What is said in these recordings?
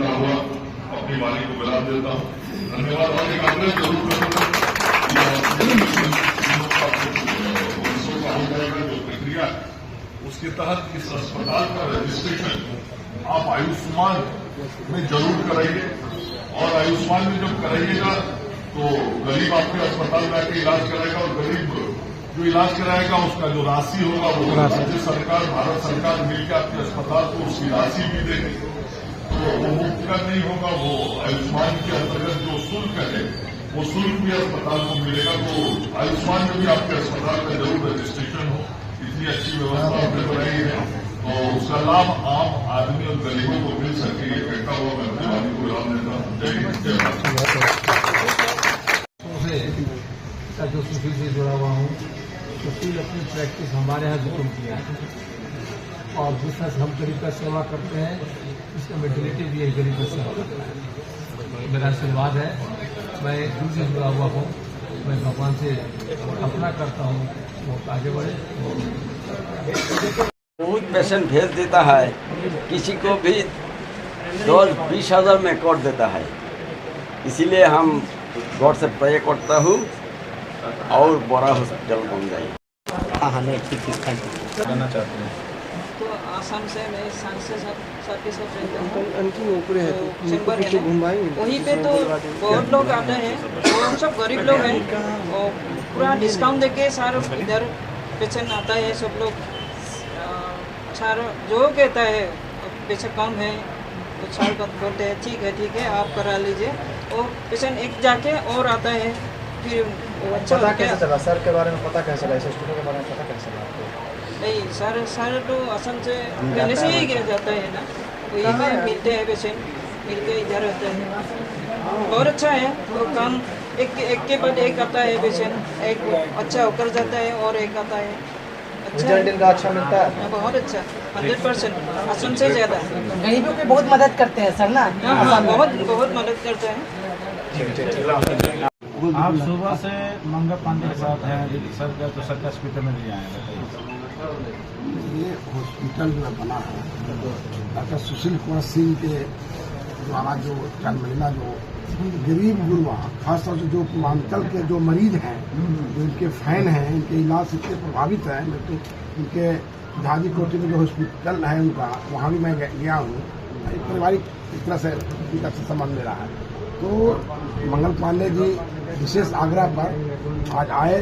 देता हुआ अपनी वाणी को विराम देता हूँ। धन्यवाद। और एक आग्रह जरूर करूँगा जो प्रक्रिया उसके तहत इस अस्पताल का रजिस्ट्रेशन आप आयुष्मान में जरूर कराइए। और आयुष्मान में जब कराइएगा तो गरीब आपके अस्पताल में आके इलाज कराएगा और गरीब जो इलाज कराएगा उसका जो राशि होगा वो राज्य सरकार भारत सरकार मिलकर आपके अस्पताल को उसकी राशि भी देगी। तो वो मुफ्त का नहीं होगा, वो आयुष्मान के अंतर्गत जो शुल्क है वो शुल्क भी अस्पताल को मिलेगा। तो आयुष्मान में भी आपके अस्पताल का जरूर रजिस्ट्रेशन हो। इतनी अच्छी व्यवस्था आपने बनाई है तो उसका लाभ आम आदमी और गरीबों को मिल सके, ये कहता हुआ मैं अपनी वाणी को विराम देता हूँ। जय हिंद, जय भारत। जो सुशील से जुड़ा हुआ हूँ, सुशील अपनी प्रैक्टिस हमारे यहाँ जरूर किया है और दूसरा हम गरीब का सेवा करते हैं, इसका मेंटेलिटी भी है गरीब का सेवा करता है। मेरा आशीर्वाद है, मैं दिल से जुड़ा हुआ हूँ, मैं भगवान से अपना करता हूँ वो आगे बढ़े। बहुत पेशेंट भेज देता है, किसी को भी 10-20 हज़ार में कर देता है। इसीलिए हम गॉड से प्रे करता हूँ और बड़ा हॉस्पिटल बन जाए। करना चाहते हैं तो आसाम से मैं सांसद साहब के साथ रहता हूँ। चेंबर है वहीं पे तो बहुत लोग आते हैं और हम सब गरीब लोग हैं और पूरा डिस्काउंट देके सारे इधर पेशेंट आता है। सब लोग सारा जो कहता है पैसा कम है तो सारे बोलते हैं ठीक है आप करा लीजिए। और पेशेंट एक जाके और आता है फिर अच्छा पता कैसे चला सर के बारे में, पता कैसे चला इस हॉस्पिटल के बारे में, पता कैसे चला आपको? नहीं सारे तो असम से पहले से ही गया जाता है ना, तो यहीं पे मिलते हैं पेशेंट, मिलके इधर रहते हैं। बहुत अच्छा है वो काम, एक के बाद एक आता है पेशेंट, एक अच्छा होकर जाता है और एक आता है अच्छा रिजल्ट इनका अच्छा मिलता है, बहुत अच्छा 100% असम से ज़्यादा। गरीबों की बहुत मदद करते हैं सर ना। हाँ, बहुत मदद करते हैं। आप सुबह से मंगल पांडे के साथ हैं सर का, तो सर का हॉस्पिटल में भी आए, बताइए। ये हॉस्पिटल जो बना है डॉक्टर सुशील कुमार सिंह के द्वारा जो जन्मदिना जो गरीब गुरबा खासतौर से जो पूर्वांचल के जो मरीज हैं, जो इनके फैन हैं, इनके इलाज से इतने प्रभावित हैं, मैं तो इनके झाजी कोटी में जो हॉस्पिटल है उनका वहाँ भी मैं गया हूँ। पारिवारिक इस तरह से इनका संबंध मेरा है। तो मंगल पांडे जी विशेष आग्रह पर आज आए,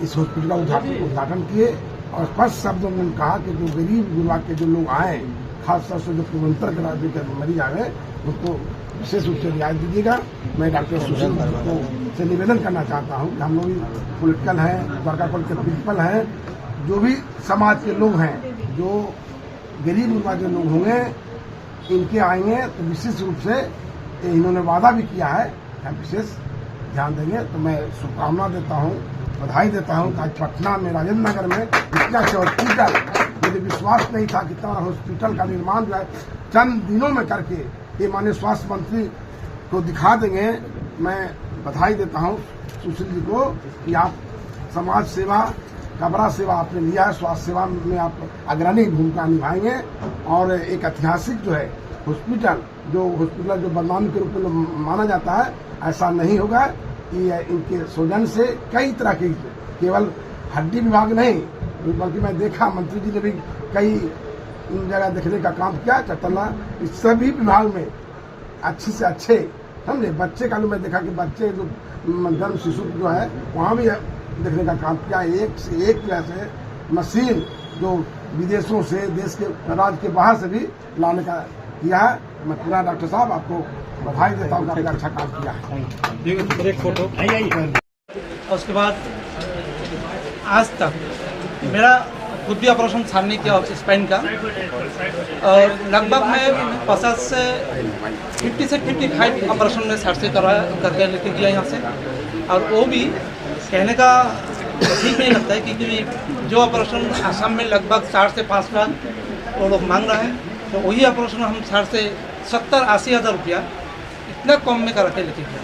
इस हॉस्पिटल का उद्घाटन किए और स्पष्ट शब्दों में कहा कि जो गरीब गुरबा के जो लोग आए, खासतौर से जो पूर्वांचल के मरीज आए उनको विशेष रूप से रियायत दीजिएगा। मैं डॉक्टर सुशील को से निवेदन करना चाहता हूँ कि हम लोग भी पॉलिटिकल हैं, द्वारका कॉलेज के प्रिंसिपल हैं, जो भी समाज के लोग हैं, जो गरीब गुरबा के लोग होंगे इनके आएंगे तो विशेष रूप से इन्होंने वादा भी किया है कि हम विशेष ध्यान देंगे। तो मैं शुभकामना देता हूँ, बधाई देता हूँ कि आज पटना में राजेंद्र नगर में इतना अच्छा हॉस्पिटल, मुझे विश्वास नहीं था कि इतना हॉस्पिटल का निर्माण जो है चंद दिनों में करके ये माननीय स्वास्थ्य मंत्री को दिखा देंगे। मैं बधाई देता हूँ सुशील जी को कि आप समाज सेवा का बड़ा सेवा आपने लिया है, स्वास्थ्य सेवा में आप अग्रणी भूमिका निभाएंगे और एक ऐतिहासिक जो है हॉस्पिटल जो बदनामी के रूप में माना जाता है, ऐसा नहीं होगा। ये इनके सौजन्य से कई तरह की केवल हड्डी विभाग नहीं बल्कि मैं देखा मंत्री जी ने भी कई जगह देखने का काम किया चटल्ला, इस सभी विभाग में अच्छे से अच्छे समझे बच्चे का भी मैं देखा कि बच्चे जो जन्म शिशु जो है वहाँ भी देखने का काम किया। एक से एक जैसे मशीन जो विदेशों से देश के राज्य के बाहर से भी लाने का किया है। मैं पूरा डॉक्टर साहब आपको बधाई देता हूँ, काफी अच्छा काम किया है। एक फोटो उसके बाद आज तक मेरा खुद भी ऑपरेशन सर ने किया स्पाइन का, और लगभग मैं 50 से 55 ऑपरेशन में सर से करके लेके गया यहाँ से। और वो भी कहने का ठीक नहीं लगता है क्योंकि जो ऑपरेशन आसाम में लगभग 4 से 5 लाख वो लोग मांग रहे हैं, तो वही ऑपरेशन हम सर से 70-80 हज़ार रुपया इतना कम में करा के लेके गया।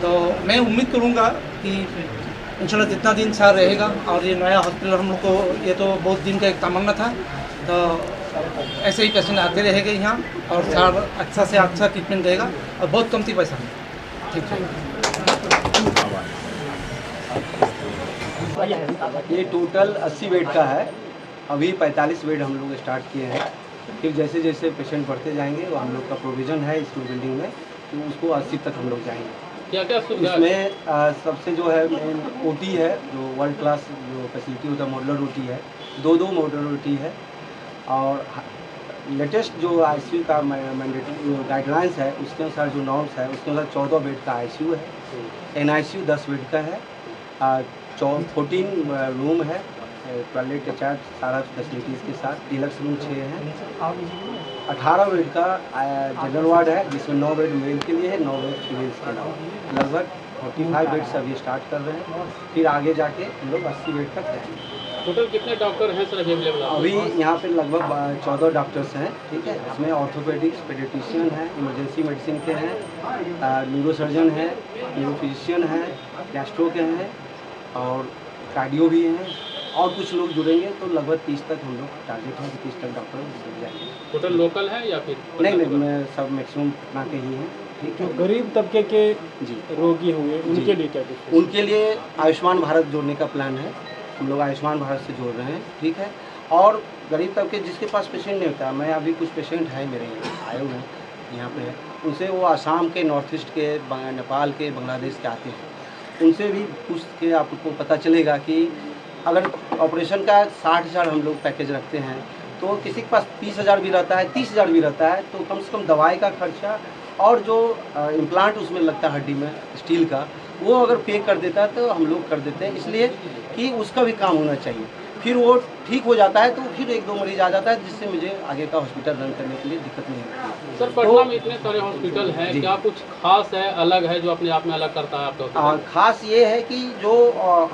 तो मैं उम्मीद करूँगा कि इंशाल्लाह जितना दिन सर रहेगा और ये नया हॉस्पिटल हम लोग को, ये तो बहुत दिन का एक तमन्ना था, तो ऐसे ही पेशेंट आते रहेंगे यहाँ और सर अच्छा से अच्छा ट्रीटमेंट देगा और बहुत कमती पैसा में। ठीक है। ये टोटल 80 बेड का है। अभी 45 बेड हम लोग स्टार्ट किए हैं। फिर जैसे जैसे पेशेंट बढ़ते जाएंगे वो हम लोग का प्रोविज़न है इसमें बिल्डिंग में, तो उसको 80 तक हम लोग जाएंगे। क्या क्या सुविधा इसमें सबसे जो है मेन ओटी है, जो वर्ल्ड क्लास जो फैसिलिटी होता है, मॉडुलर ओटी है, दो मॉडुलर ओटी है। और लेटेस्ट जो आईसीयू का मैंडेटरी गाइडलाइंस है उसके अनुसार जो नॉर्म्स है उसके अनुसार 14 बेड का आईसीयू है, एनआईसीयू 10 बेड का है, 14 रूम है, टॉयलेट अटैच सारा फैसिलिटीज़ के साथ, डिलक्स रूम 6 हैं, 18 बेड का जनरल वार्ड है जिसमें 9 बेड मेल के लिए है, 9 बेड फीमेल्स के लिए। लगभग 45 बेड से अभी स्टार्ट कर रहे हैं, फिर आगे जाके हम लोग 80 बेड तक जाएंगे। टोटल कितने डॉक्टर हैं सर अवेलेबल? अभी यहाँ पे लगभग 14 डॉक्टर्स हैं। ठीक है, इसमें ऑर्थोपेडिक्स, पेडियाट्रिशियन हैं, इमरजेंसी मेडिसिन के हैं, न्यूरोसर्जन हैं, न्यूरोफिजिशियन हैं, गैस्ट्रो के हैं और कार्डियो भी हैं और कुछ लोग जुड़ेंगे तो लगभग 30 तक हम लोग टारगेट है कि 30 तक डॉक्टर जुड़ जाएंगे। टोटल लोकल है या फिर? नहीं, मैं सब मैक्सिमम पटना के ही हैं। ठीक है, गरीब तबके के जी रोगी हुए उनके लिए क्या कुछ? उनके लिए आयुष्मान भारत जोड़ने का प्लान है। हम लोग आयुष्मान भारत से जोड़ रहे हैं। ठीक है, और गरीब तबके जिसके पास पेशेंट नहीं होता, मैं अभी कुछ पेशेंट हैं मेरे आए हुए हैं यहाँ पे, उनसे वो आसाम के, नॉर्थ ईस्ट के, नेपाल के, बांग्लादेश के आते हैं, उनसे भी पूछ के आपको पता चलेगा कि अगर ऑपरेशन का 60,000 हम लोग पैकेज रखते हैं तो किसी के पास 30,000 भी रहता है, 30,000 भी रहता है, तो कम से कम दवाई का खर्चा और जो इम्प्लांट उसमें लगता है हड्डी में स्टील का, वो अगर पे कर देता है तो हम लोग कर देते हैं, इसलिए कि उसका भी काम होना चाहिए। फिर वो ठीक हो जाता है तो फिर 1-2 मरीज आ जाता है, जिससे मुझे आगे का हॉस्पिटल रन करने के लिए दिक्कत नहीं होती। सर पटना में इतने सारे हॉस्पिटल हैं, क्या कुछ खास है, अलग है जो अपने आप में अलग करता है आपका? खास ये है कि जो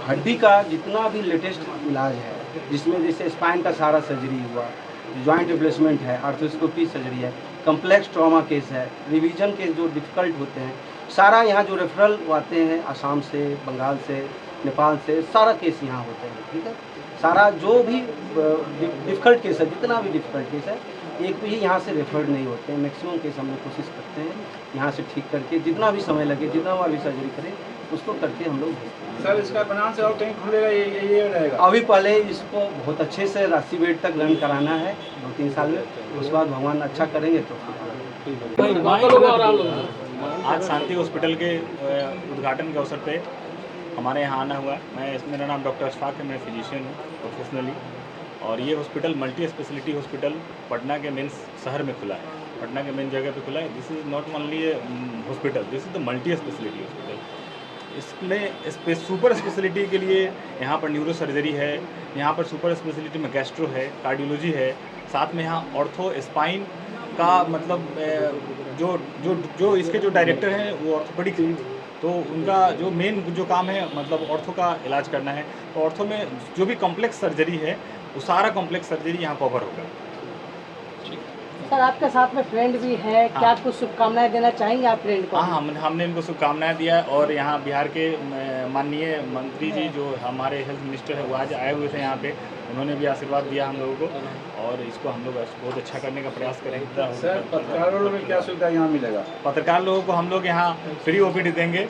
हड्डी का जितना भी लेटेस्ट इलाज है, जिसमें जैसे स्पाइन का सारा सर्जरी हुआ, जॉइंट रिप्लेसमेंट है, आर्थोस्कोपी सर्जरी है, कम्प्लेक्स ट्रॉमा केस है, रिवीजन केस जो डिफ़िकल्ट होते हैं, सारा यहाँ जो रेफरल आते हैं आसाम से, बंगाल से, नेपाल से, सारा केस यहाँ होते हैं। ठीक है, सारा जो भी डिफ़िकल्ट केस है, जितना भी डिफ़िकल्ट केस है, एक भी यहाँ से रेफर्ड नहीं होते हैं। मैक्सिमम केस हम लोग कोशिश करते हैं यहाँ से ठीक करके, जितना भी समय लगे, जितना भी सर्जरी करें उसको करके हम लोग भेजते हैं। सर इसका बनान से और कहीं खुलेगा ये रहेगा? अभी पहले इसको बहुत अच्छे से 80 बेड तक रन कराना है 2-3 साल में, उसके बाद भगवान अच्छा करेंगे तो आज शांति हॉस्पिटल के उद्घाटन के अवसर पे हमारे यहाँ आना हुआ। मेरा नाम डॉक्टर अशफाक है, मैं फिजिशियन हूँ प्रोफेशनली, और ये hospital multi speciality hospital Patna के मेन शहर में खुला है, पटना के मेन जगह पे खुला है। This is not only A hospital, this is the multi speciality hospital. इसमें सुपर स्पेशलिटी के लिए यहाँ पर न्यूरो सर्जरी है, यहाँ पर सुपर स्पेशलिटी में गैस्ट्रो है, कार्डियोलॉजी है, साथ में यहाँ ऑर्थो स्पाइन का मतलब जो इसके जो डायरेक्टर हैं वो ऑर्थोपेडिक, तो उनका जो मेन जो काम है मतलब ऑर्थो का इलाज करना है। तो ऑर्थो में जो भी कॉम्प्लेक्स सर्जरी है वो सारा कॉम्प्लेक्स सर्जरी यहाँ कवर होगा। सर आपके साथ में फ्रेंड भी है, क्या कुछ शुभकामनाएं देना चाहेंगे आप फ्रेंड को? हाँ, हमने इनको शुभकामनाएं दिया है, और यहाँ बिहार के माननीय मंत्री जी जो हमारे हेल्थ मिनिस्टर है वो आज आए हुए थे यहाँ पे, उन्होंने भी आशीर्वाद दिया हम लोगों को, और इसको हम लोग बहुत अच्छा करने का प्रयास करेंगे। सर पत्रकार लोगों में क्या सुविधा यहाँ मिलेगा? पत्रकार लोगों को हम लोग यहाँ फ्री ओपीडी देंगे,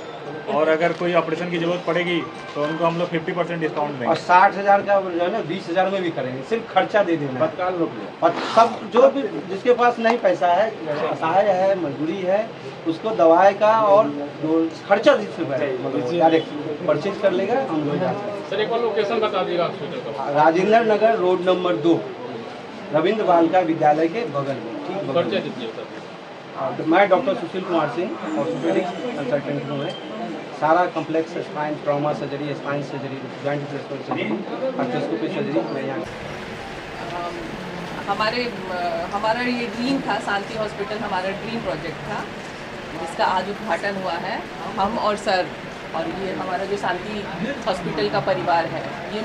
और अगर कोई ऑपरेशन की जरूरत पड़ेगी तो उनको हम लोग 50% डिस्काउंट देंगे। और 60,000 का जो है ना 20,000 में भी करेंगे, सिर्फ खर्चा दे देना। पत्रकार लोग और सब जो भी जिसके पास नहीं पैसा है, असहाय है, मजदूरी है, उसको दवाई का और जो खर्चा डायरेक्ट परचेज कर लेगा हम लोग। सर एक बार लोकेशन बता दीजिएगा हॉस्पिटल का। राजेंद्र नगर रोड नंबर 2 रविंद्र बालिका विद्यालय के बगल में। ठीक, परिचय दीजिए सर। मैं doctor Sushil Kumar Singh, orthopaedics consultant हूँ। मैं सारा complex spine trauma surgery, spine surgery, joint replacement surgery, arthroscopy surgery मैं यहाँ। हमारा ये ड्रीम था, शांति हॉस्पिटल हमारा ड्रीम प्रोजेक्ट था, जिसका आज उद्घाटन हुआ है। हम और सर और ये हमारा जो शांति हॉस्पिटल का परिवार है, ये